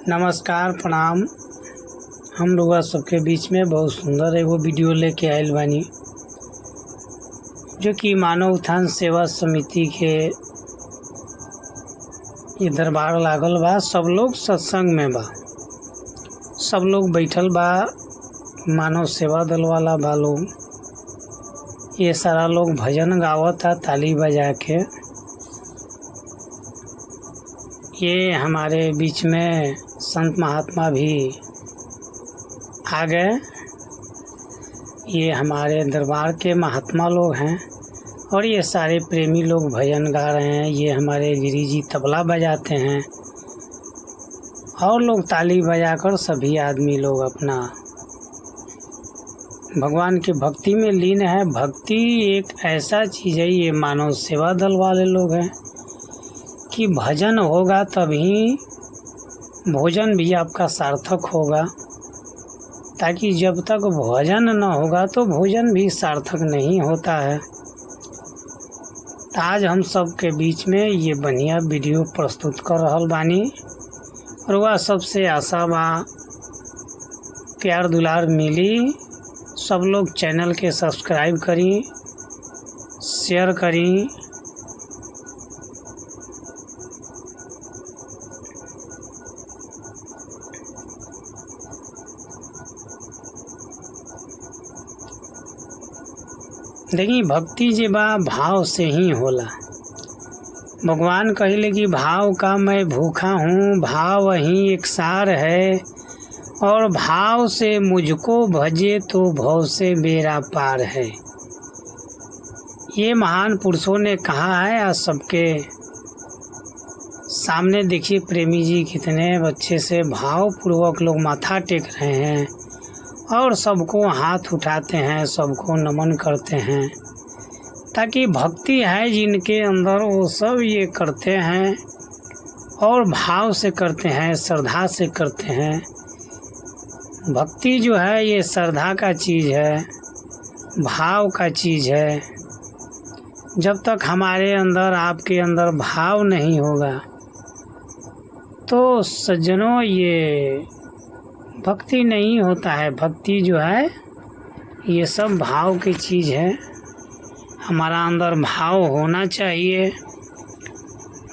नमस्कार प्रणाम। हम लोग सबके बीच में बहुत सुंदर एगो वीडियो लेके आयल बानी, जो कि मानव उत्थान सेवा समिति के ये दरबार लागल बा। सब लोग सत्संग में बा, सब लोग बैठल बा, मानव सेवा दल वाला बा लोग। ये सारा लोग भजन गावता ताली बजा के। ये हमारे बीच में संत महात्मा भी आ गए। ये हमारे दरबार के महात्मा लोग हैं और ये सारे प्रेमी लोग भजन गा रहे हैं। ये हमारे गिरी जी तबला बजाते हैं और लोग ताली बजाकर सभी आदमी लोग अपना भगवान की भक्ति में लीन है। भक्ति एक ऐसा चीज़ है, ये मानव सेवा दल वाले लोग हैं कि भजन होगा तभी भोजन भी आपका सार्थक होगा, ताकि जब तक भजन न होगा तो भोजन भी सार्थक नहीं होता है। आज हम सब के बीच में ये बढ़िया वीडियो प्रस्तुत कर रहल बानी और वह सबसे आशा बा प्यार दुलार मिली। सब लोग चैनल के सब्सक्राइब करी, शेयर करी। देखिए, भक्ति जे बा भाव से ही होला। भगवान कहले कि भाव का मैं भूखा हूँ, भाव ही एक सार है, और भाव से मुझको भजे तो भव से बेड़ा पार है। ये महान पुरुषों ने कहा है। आज सबके सामने देखिए प्रेमी जी कितने अच्छे से भाव पूर्वक लोग माथा टेक रहे हैं और सबको हाथ उठाते हैं, सबको नमन करते हैं, ताकि भक्ति है जिनके अंदर वो सब ये करते हैं और भाव से करते हैं, श्रद्धा से करते हैं। भक्ति जो है ये श्रद्धा का चीज़ है, भाव का चीज़ है। जब तक हमारे अंदर आपके अंदर भाव नहीं होगा तो सज्जनों ये भक्ति नहीं होता है। भक्ति जो है ये सब भाव की चीज़ है। हमारा अंदर भाव होना चाहिए।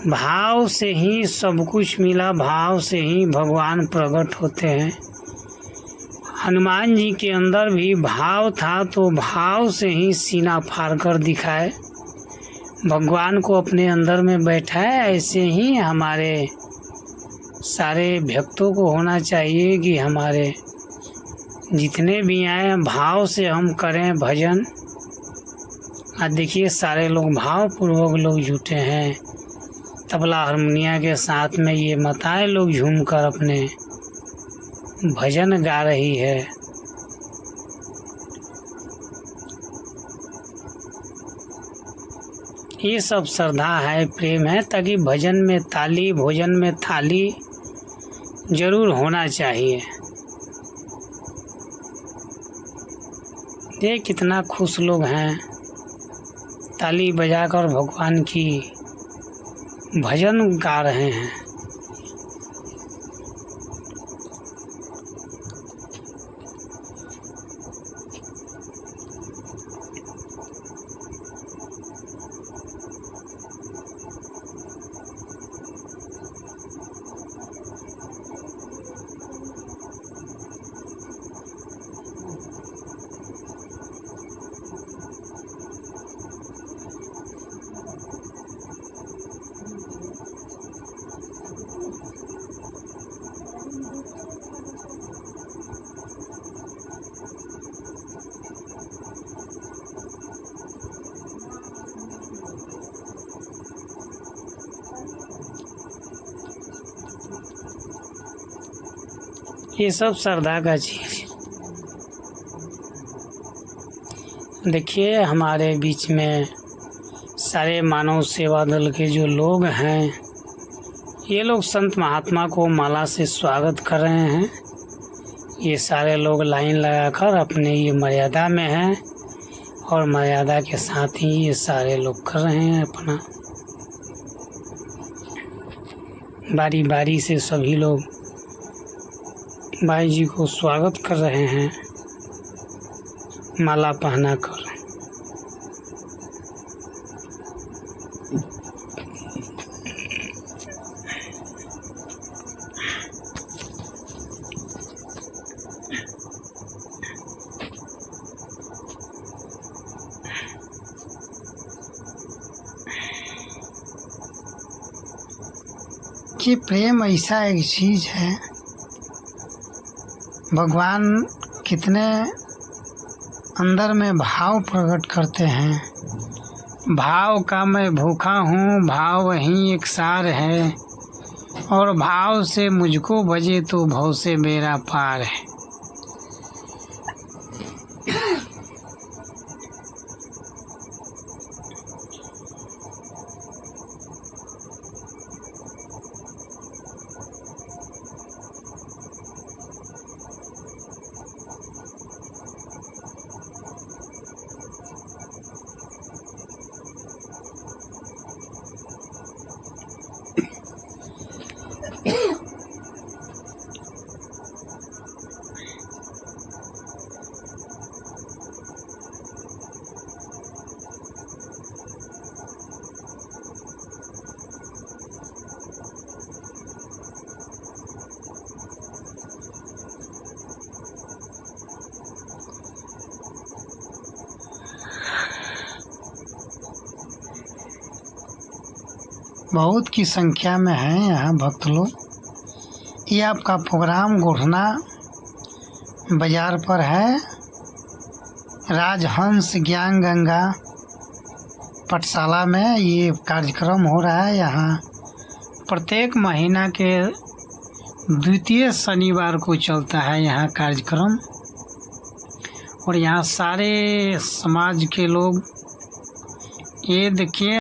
भाव से ही सब कुछ मिला, भाव से ही भगवान प्रकट होते हैं। हनुमान जी के अंदर भी भाव था, तो भाव से ही सीना फाड़ कर दिखाए, भगवान को अपने अंदर में बैठाए। ऐसे ही हमारे सारे भक्तों को होना चाहिए कि हमारे जितने भी आए भाव से हम करें भजन। आज देखिए सारे लोग भाव पूर्वक लोग जुटे हैं, तबला हारमोनिया के साथ में ये माताएं लोग झूमकर अपने भजन गा रही है। ये सब श्रद्धा है, प्रेम है, ताकि भजन में ताली, भोजन में थाली जरूर होना चाहिए। ये कितना खुश लोग हैं, ताली बजाकर भगवान की भजन गा रहे हैं। ये सब श्रद्धा का चीज़। देखिए हमारे बीच में सारे मानव सेवा दल के जो लोग हैं, ये लोग संत महात्मा को माला से स्वागत कर रहे हैं। ये सारे लोग लाइन लगाकर अपने ये मर्यादा में हैं और मर्यादा के साथ ही ये सारे लोग कर रहे हैं अपना। बारी बारी से सभी लोग भाई जी को स्वागत कर रहे हैं माला पहनाकर। कि प्रेम ऐसा एक चीज़ है, भगवान कितने अंदर में भाव प्रकट करते हैं। भाव का मैं भूखा हूँ, भाव वहीं एक सार है, और भाव से मुझको भजे तो भव से बेड़ा पार है। बहुत की संख्या में हैं यहाँ भक्त लोग। ये आपका प्रोग्राम गोढ़ना बाजार पर है। राजहंस ज्ञान गंगा पाठशाला में ये कार्यक्रम हो रहा है। यहाँ प्रत्येक महीना के द्वितीय शनिवार को चलता है यहाँ कार्यक्रम, और यहाँ सारे समाज के लोग ये देखिए